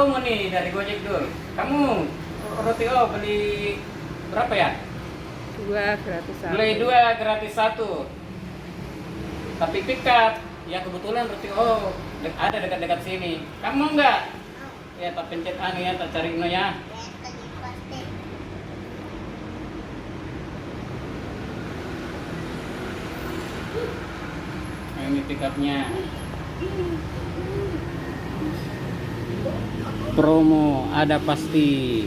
promo nih dari Gojek Dul. Kamu roti beli berapa ya? 2 gratis 1. Beli 2 gratis 1. Tapi pikat. Ya kebetulan roti ada dekat-dekat sini. Kamu mau nggak? Ya tak pencet ya, tak cari ya. Nah, ini pikatnya. Promo ada pasti.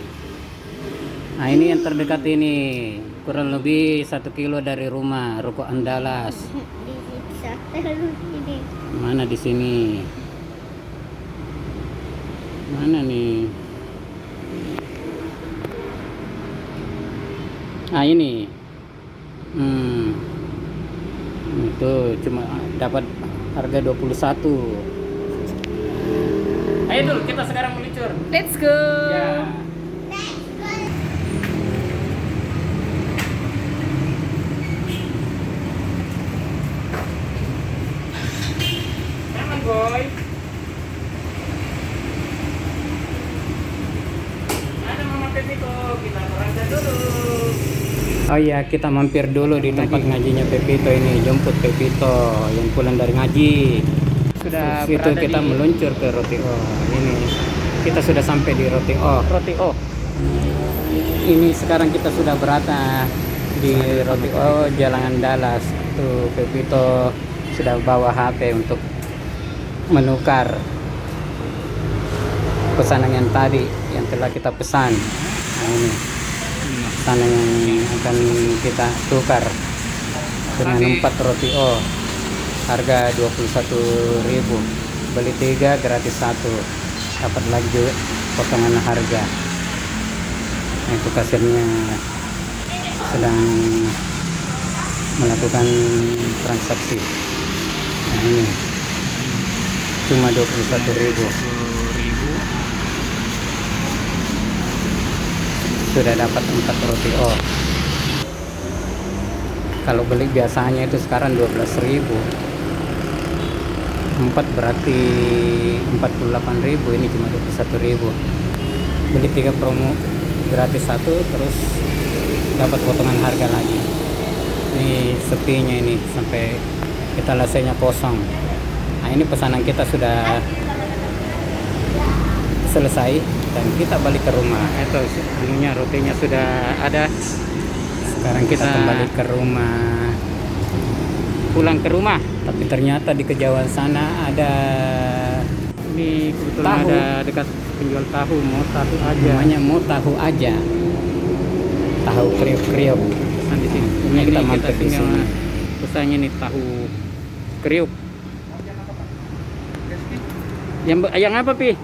Nah ini yang terdekat ini, kurang lebih 1 kilo dari rumah, Ruko Andalas. Mana di sini? Mana nih? Ah ini. Itu cuma dapat harga 21. Ayo dulu kita sekarang meluncur. Let's go. Ya. Come on, boy. Ada Mama Pepito, kita berangkat dulu. Oh iya, kita mampir dulu di tempat ngajinya Pepito ini, jemput Pepito yang pulang dari ngaji. Sudah itu kita meluncur ke Roti O. Ini kita sudah sampai di Roti O. Roti O. Ini sekarang kita sudah berada di Roti O Jalan Dallas. Tuh Pepito sudah bawa HP untuk menukar pesanan yang tadi yang telah kita pesan. Nah, ini pesanan yang akan kita tukar dengan 4 Roti O. Harga 21.000, beli 3 gratis 1, dapat lagi potongan harga. Nah, itu kasirnya sedang melakukan transaksi. Nah ini cuma 21.000, sudah dapat 4 roti Kalau beli biasanya itu sekarang 12.000. 4 berarti 48.000, ini cuma 21.000. Beli 3 promo gratis 1, terus dapat potongan harga lagi. Ini sepinya ini sampai kita lasenya kosong. Nah ini pesanan kita sudah selesai dan kita balik ke rumah. Itu dulunya rotinya sudah ada. Sekarang kita kembali ke rumah, pulang ke rumah. Tapi ternyata di kejauhan sana ada, ini kebetulan tahu. Ada dekat penjual tahu, mau tahu aja. Namanya mau tahu aja. Tahu kriuk-kriuk. Pesan di sini. Ini kita mampir di sini. Pesannya nih tahu kriuk. Yang apa, Pi?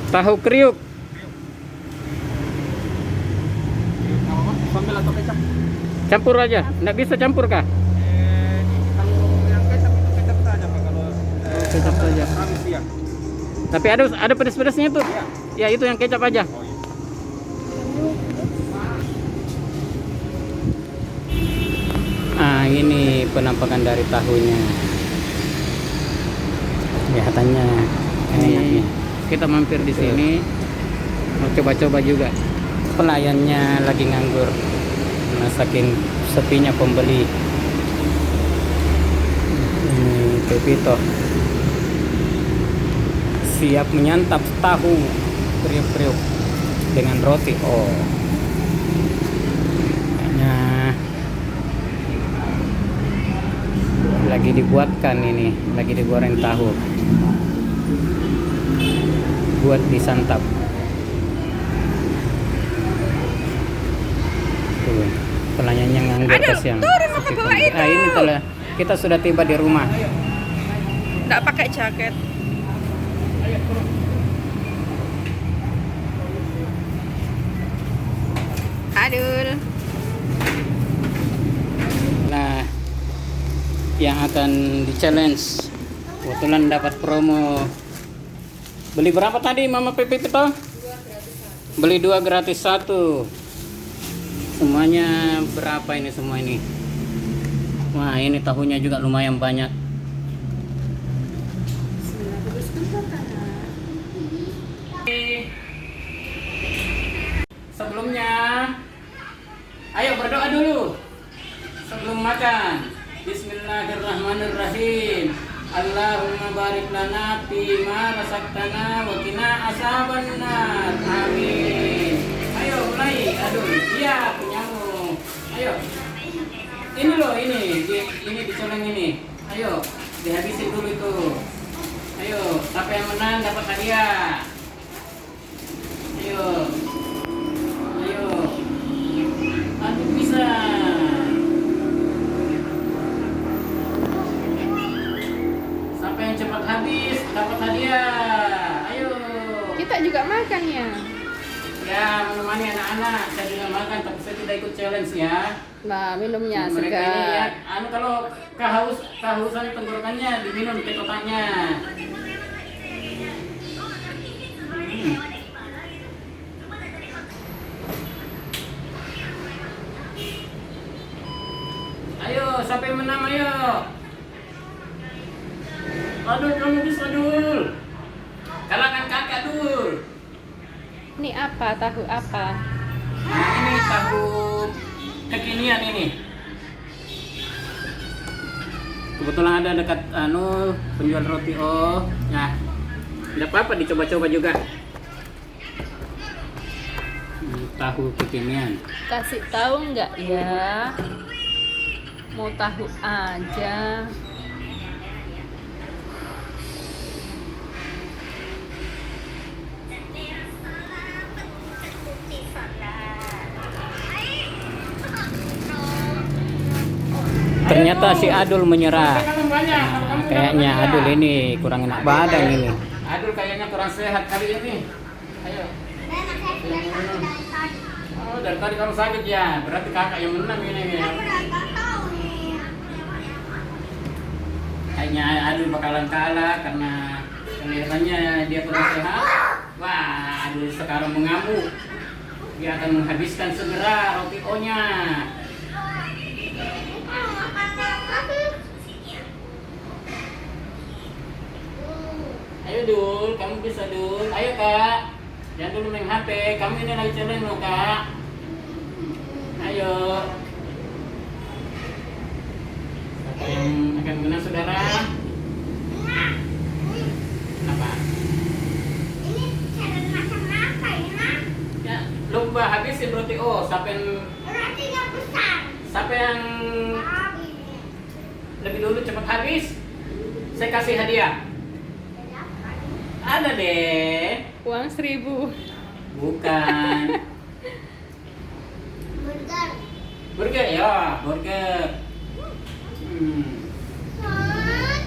Tahu kriuk. Sambal atau kecap? Campur aja. Nggak bisa campur kah? Kalau yang kecap itu kecap saja Pak. Kalau kecap saja. Habis ya. Tapi ada pedas-pedasnya tuh. Iya. Ya itu yang kecap aja. Oh, iya. Ah ini penampakan dari tahunya. Kelihatannya ini kita mampir di sini mau coba-coba juga. Pelayannya lagi nganggur karena saking sepinya pembeli. Ini Pepito siap menyantap tahu kriuk-kriuk dengan roti. Kayaknya lagi dibuatkan ini, lagi digoreng tahu buat disantap. Tuh, pelayannya nganggur kasihan. Ini telah kita sudah tiba di rumah. Nggak pakai jaket. Aduh. Nah, yang akan di challenge kebetulan dapat promo. Beli berapa tadi Mama Pepito? Beli 2 gratis 1. Semuanya berapa ini semua ini? Wah ini tahunya juga lumayan banyak. berdoa dulu sebelum makan. Bismillahirrahmanirrahim. Allahumma barik lana fima razaqtana wa qina azabannar. Amin. Ayo mulai adul. Iya, punyamu. Ayo. Ini loh, ini dicolong ini. Ayo, dihabisin dulu itu. Ayo, siapa yang menang dapat hadiah. Ayo. Ayo. Aduh, bisa. Siapa yang cepat habis dapat hadiah. Ayo. Kita juga makan ya. Ya, menemani anak-anak. Saya juga makan, tapi saya tidak ikut challenge ya. Nah, minumnya Mereka ini ya, segar. kalau kehausan tenggorokannya diminum ke kotaknya. Ayo, siapa yang menang, ayo. Aduh, kamu bisa, Dul. Kalahkan kakak, Dul. Ini apa? Tahu apa? Nah, ini tahu kekinian ini. Kebetulan ada dekat penjual roti Nah, tidak apa-apa dicoba-coba juga. Tahu kekinian. Kasih tahu nggak ya? Mau tahu aja. Ternyata si Adul menyerah. Nah, kayaknya Adul ini kurang enak badan ini. Adul kayaknya kurang sehat kali ini. Ayo. Oh, dari tadi kamu sakit ya. Berarti kakak yang menang ini. Kayaknya Adul bakalan kalah karena kelihatannya dia kurang sehat. Wah, Adul sekarang mengamuk. Dia akan menghabiskan segera roti O-nya. Ayo Dul, kamu bisa Dul. Ayo Kak. Jangan dulu main HP. Kamu ini lagi challenge loh Kak. Ayo. Siapa yang akan menang saudara? Apa? Ini challenge macam apa ya? Ya, lomba habisin roti O. Siapa yang Rotinya besar. lebih dulu cepat habis, saya kasih hadiah. Ada deh. Uang 1.000. Bukan. Burger. Burger ya, burger.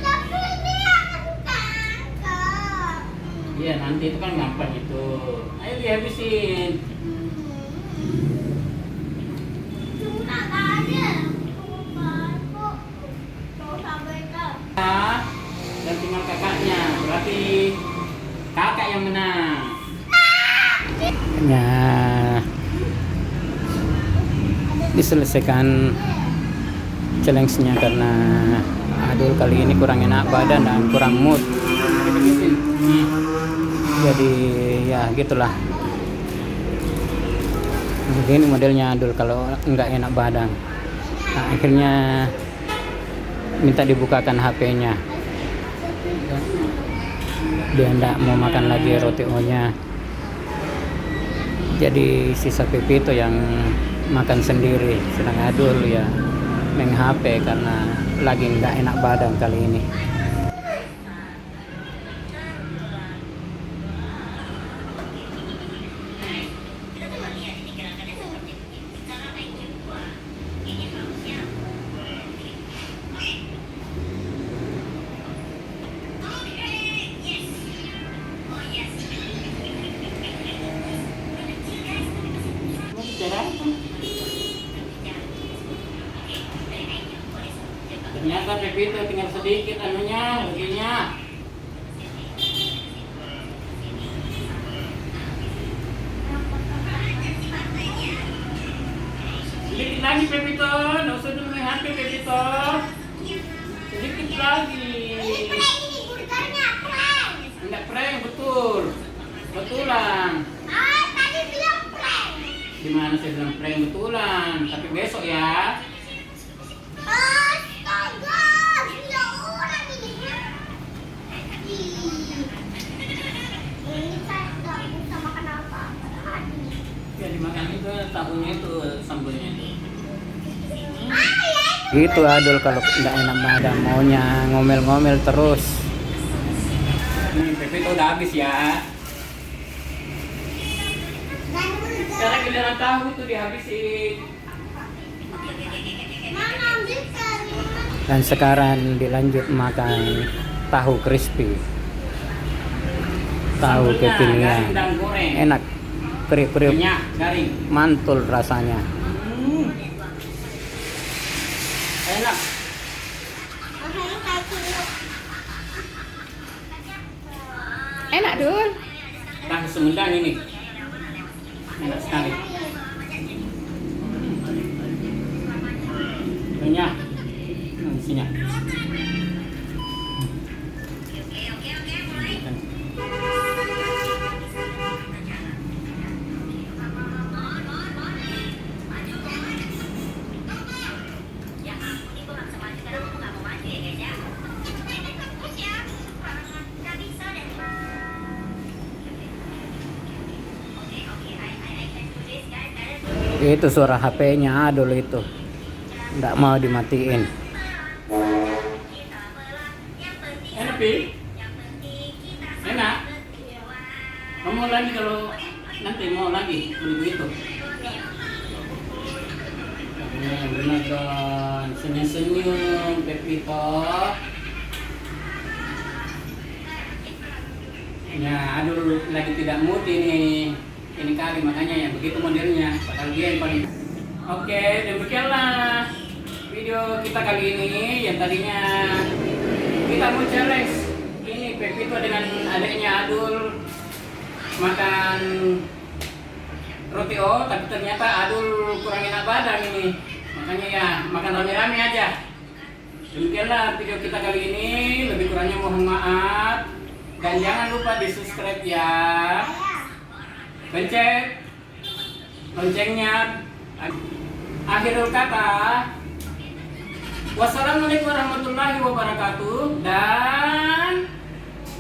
Tapi ini akan tangkap. Iya, nanti itu kan gampang itu. Ayo dihabisin. Cuma tak ada. Kau sampai ke. Nah, dan tinggal kakaknya. Berarti kakak yang menang. Ya, diselesaikan challenge-nya karena Adul kali ini kurang enak badan dan kurang mood. Jadi ya gitulah. Begini modelnya Adul kalau nggak enak badan. Nah, akhirnya minta dibukakan HP-nya. Dia nggak mau makan lagi roti O-nya. Jadi sisa Pepito yang makan sendiri, sedang Adul ya main HP karena lagi nggak enak badan kali ini. Ternyata Pepito tinggal sedikit anunya, rezekinya. Sedikit lagi Pepito, nggak usah dulu main HP Pepito. Sedikit lagi. Ini burgernya prank. Enggak prank, betul. Betulan. Tadi bilang prank. Gimana saya bilang prank betulan, tapi besok ya. Astaga, gila orang ini. Ini saya nggak bisa makan apa-apa tadi. Ya dimakan itu tahunya itu sambelnya itu. Ayah, Gitu Adul kalau nggak enak badan maunya ngomel-ngomel terus. Nih Pepe itu udah habis ya. dan udah. Sekarang giliran tahu itu dihabisin. Mana ambil kali? Dan sekarang dilanjut makan tahu crispy. Tahu Sambelnya kekinian. garing dan goreng. Enak. Kriuk-kriuk. Minyak garing. Mantul rasanya. Enak. Makanya kayak kilo. Enak Dul. Tahu Sumedang ini. Enak sekali. Minyak. Isinya. Itu suara HP-nya Adul itu. Nggak mau dimatiin. Enak, Pi? Enak? Kamu mau lagi kalau nanti mau lagi beli begitu? Benar dong. Senyum-senyum, Pepito. Ya, Adul lagi tidak mood ini kali makanya ya begitu modelnya. Padahal dia yang paling. Oke, demikianlah video kita kali ini yang tadinya kita mau challenge ini Pepito dengan adiknya Adul makan roti O, tapi ternyata Adul kurang enak badan ini. Makanya ya makan rame-rame aja. Demikianlah video kita kali ini, lebih kurangnya mohon maaf. Dan jangan lupa di subscribe ya. Pencet loncengnya. Akhirul kata, wassalamualaikum warahmatullahi wabarakatuh. Dan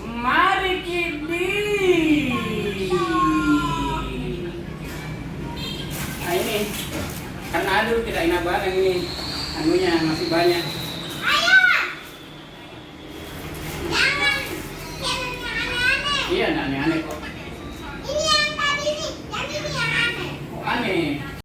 mari kita. Nah ini karena Adul tidak enak badan ini, anunya masih banyak. Ayah, jangan yang aneh-aneh. Iya, aneh-aneh kok.